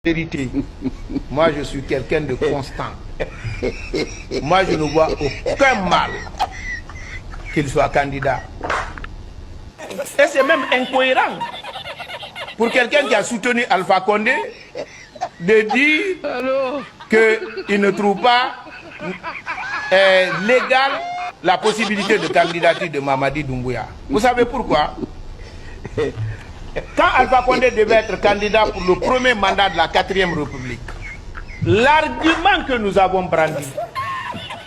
Vérité, moi je suis quelqu'un de constant. Moi je ne vois aucun mal qu'il soit candidat. Et c'est même incohérent pour quelqu'un qui a soutenu Alpha Condé de dire qu'il ne trouve pas légal la possibilité de candidature de Mamadi Doumbouya. Vous savez pourquoi? Quand Alpha Condé devait être candidat pour le premier mandat de la 4e République, l'argument que nous avons brandi,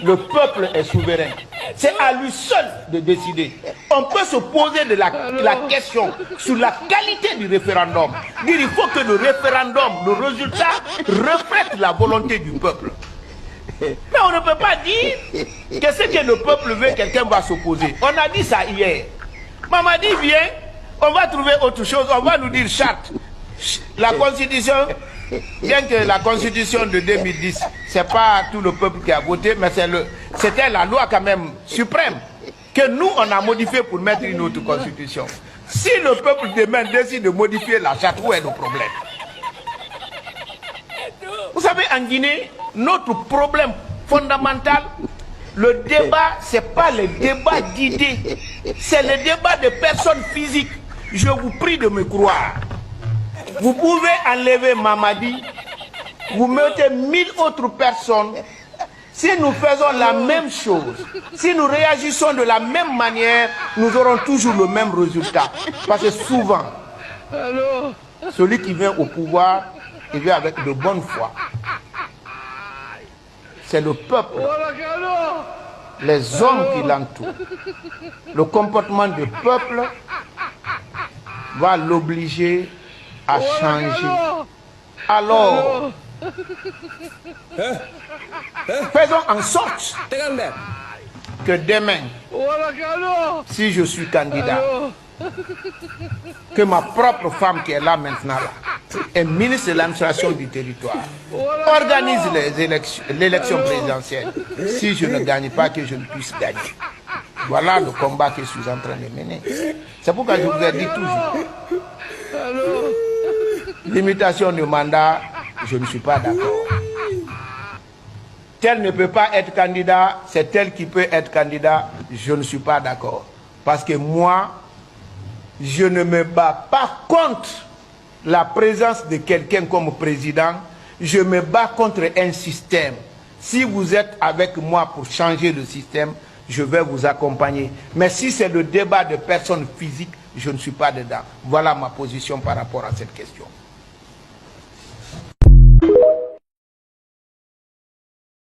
le peuple est souverain, c'est à lui seul de décider. On peut se poser la question sur la qualité du référendum. Dire il faut que le référendum, le résultat, reflète la volonté du peuple. Mais on ne peut pas dire que ce que le peuple veut, quelqu'un va s'opposer. On a dit ça hier. Mamadi vient. On va trouver autre chose, on va nous dire charte. La constitution, bien que la constitution de 2010, c'est pas tout le peuple qui a voté, mais c'était la loi quand même suprême, que nous on a modifié pour mettre une autre constitution. Si le peuple demain décide de modifier la charte, où est le problème? Vous savez, en Guinée, notre problème fondamental, le débat, ce n'est pas le débat d'idées, c'est le débat de personnes physiques. Je vous prie de me croire. Vous pouvez enlever Mamadi, vous mettez 1000 autres personnes. Si nous faisons la même chose, si nous réagissons de la même manière, nous aurons toujours le même résultat. Parce que souvent, celui qui vient au pouvoir, il vient avec de bonne foi. C'est le peuple, les hommes qui l'entourent. Le comportement du peuple va l'obliger à changer. Alors, faisons en sorte que demain, si je suis candidat, que ma propre femme qui est là maintenant, est ministre de l'administration du territoire, organise l'élection présidentielle. Si je ne gagne pas, que je ne puisse gagner. Voilà le combat que je suis en train de mener. C'est pourquoi je vous ai dit toujours. Limitation de mandat, je ne suis pas d'accord. Tel ne peut pas être candidat, c'est tel qui peut être candidat, je ne suis pas d'accord. Parce que moi, je ne me bats pas contre la présence de quelqu'un comme président, je me bats contre un système. Si vous êtes avec moi pour changer le système, je vais vous accompagner. Mais si c'est le débat de personnes physiques, je ne suis pas dedans. Voilà ma position par rapport à cette question.